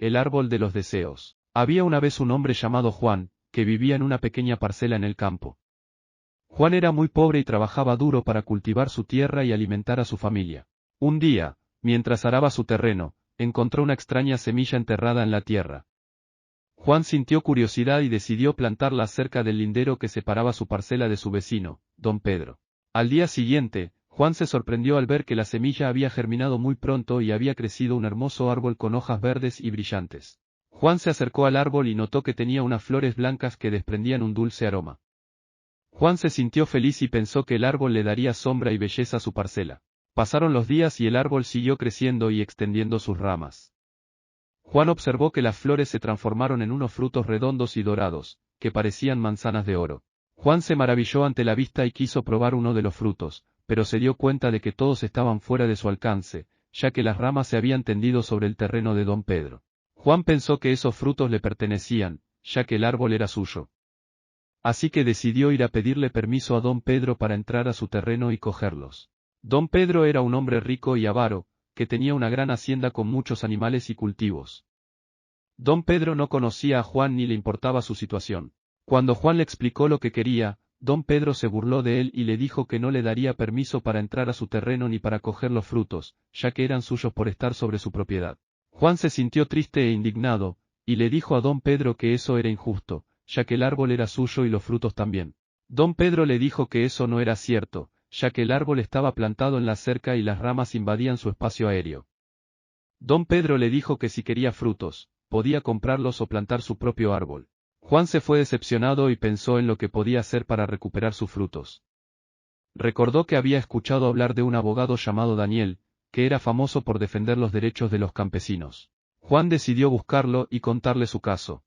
El árbol de los deseos. Había una vez un hombre llamado Juan, que vivía en una pequeña parcela en el campo. Juan era muy pobre y trabajaba duro para cultivar su tierra y alimentar a su familia. Un día, mientras araba su terreno, encontró una extraña semilla enterrada en la tierra. Juan sintió curiosidad y decidió plantarla cerca del lindero que separaba su parcela de su vecino, don Pedro. Al día siguiente, Juan se sorprendió al ver que la semilla había germinado muy pronto y había crecido un hermoso árbol con hojas verdes y brillantes. Juan se acercó al árbol y notó que tenía unas flores blancas que desprendían un dulce aroma. Juan se sintió feliz y pensó que el árbol le daría sombra y belleza a su parcela. Pasaron los días y el árbol siguió creciendo y extendiendo sus ramas. Juan observó que las flores se transformaron en unos frutos redondos y dorados, que parecían manzanas de oro. Juan se maravilló ante la vista y quiso probar uno de los frutos, pero se dio cuenta de que todos estaban fuera de su alcance, ya que las ramas se habían tendido sobre el terreno de don Pedro. Juan pensó que esos frutos le pertenecían, ya que el árbol era suyo. Así que decidió ir a pedirle permiso a don Pedro para entrar a su terreno y cogerlos. Don Pedro era un hombre rico y avaro, que tenía una gran hacienda con muchos animales y cultivos. Don Pedro no conocía a Juan ni le importaba su situación. Cuando Juan le explicó lo que quería, don Pedro se burló de él y le dijo que no le daría permiso para entrar a su terreno ni para coger los frutos, ya que eran suyos por estar sobre su propiedad. Juan se sintió triste e indignado, y le dijo a don Pedro que eso era injusto, ya que el árbol era suyo y los frutos también. Don Pedro le dijo que eso no era cierto, ya que el árbol estaba plantado en la cerca y las ramas invadían su espacio aéreo. Don Pedro le dijo que si quería frutos, podía comprarlos o plantar su propio árbol. Juan se fue decepcionado y pensó en lo que podía hacer para recuperar sus frutos. Recordó que había escuchado hablar de un abogado llamado Daniel, que era famoso por defender los derechos de los campesinos. Juan decidió buscarlo y contarle su caso.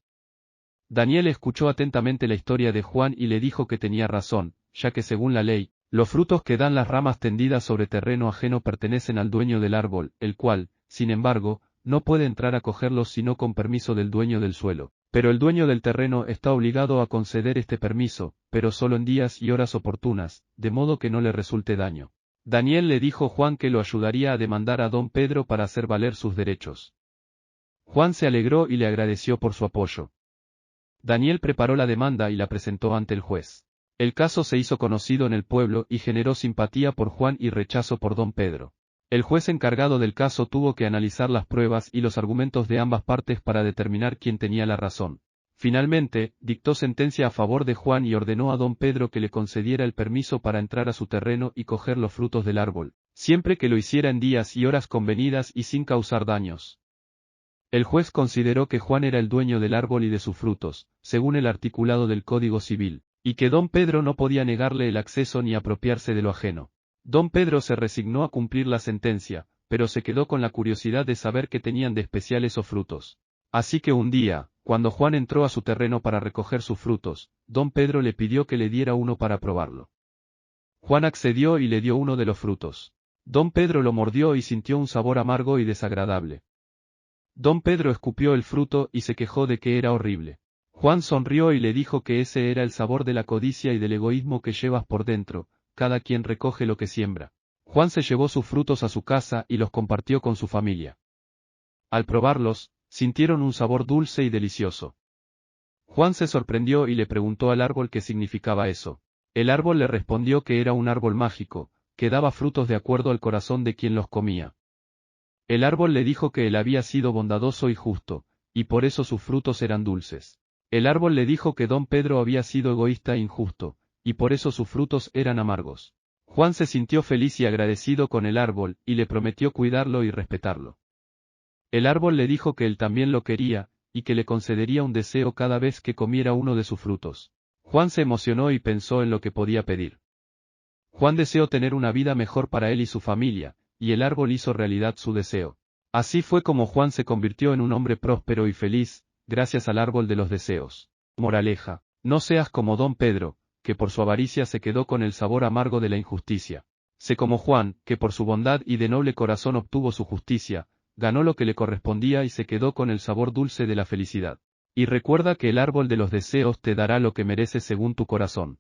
Daniel escuchó atentamente la historia de Juan y le dijo que tenía razón, ya que según la ley, los frutos que dan las ramas tendidas sobre terreno ajeno pertenecen al dueño del árbol, el cual, sin embargo, no puede entrar a cogerlos sino con permiso del dueño del suelo. Pero el dueño del terreno está obligado a conceder este permiso, pero solo en días y horas oportunas, de modo que no le resulte daño. Daniel le dijo a Juan que lo ayudaría a demandar a don Pedro para hacer valer sus derechos. Juan se alegró y le agradeció por su apoyo. Daniel preparó la demanda y la presentó ante el juez. El caso se hizo conocido en el pueblo y generó simpatía por Juan y rechazo por don Pedro. El juez encargado del caso tuvo que analizar las pruebas y los argumentos de ambas partes para determinar quién tenía la razón. Finalmente, dictó sentencia a favor de Juan y ordenó a don Pedro que le concediera el permiso para entrar a su terreno y coger los frutos del árbol, siempre que lo hiciera en días y horas convenidas y sin causar daños. El juez consideró que Juan era el dueño del árbol y de sus frutos, según el articulado del Código Civil, y que don Pedro no podía negarle el acceso ni apropiarse de lo ajeno. Don Pedro se resignó a cumplir la sentencia, pero se quedó con la curiosidad de saber qué tenían de especial esos frutos. Así que un día, cuando Juan entró a su terreno para recoger sus frutos, don Pedro le pidió que le diera uno para probarlo. Juan accedió y le dio uno de los frutos. Don Pedro lo mordió y sintió un sabor amargo y desagradable. Don Pedro escupió el fruto y se quejó de que era horrible. Juan sonrió y le dijo que ese era el sabor de la codicia y del egoísmo que llevas por dentro. Cada quien recoge lo que siembra. Juan se llevó sus frutos a su casa y los compartió con su familia. Al probarlos, sintieron un sabor dulce y delicioso. Juan se sorprendió y le preguntó al árbol qué significaba eso. El árbol le respondió que era un árbol mágico, que daba frutos de acuerdo al corazón de quien los comía. El árbol le dijo que él había sido bondadoso y justo, y por eso sus frutos eran dulces. El árbol le dijo que don Pedro había sido egoísta e injusto, y por eso sus frutos eran amargos. Juan se sintió feliz y agradecido con el árbol, y le prometió cuidarlo y respetarlo. El árbol le dijo que él también lo quería, y que le concedería un deseo cada vez que comiera uno de sus frutos. Juan se emocionó y pensó en lo que podía pedir. Juan deseó tener una vida mejor para él y su familia, y el árbol hizo realidad su deseo. Así fue como Juan se convirtió en un hombre próspero y feliz, gracias al árbol de los deseos. Moraleja: no seas como don Pedro, que por su avaricia se quedó con el sabor amargo de la injusticia. Sé como Juan, que por su bondad y de noble corazón obtuvo su justicia, ganó lo que le correspondía y se quedó con el sabor dulce de la felicidad. Y recuerda que el árbol de los deseos te dará lo que mereces según tu corazón.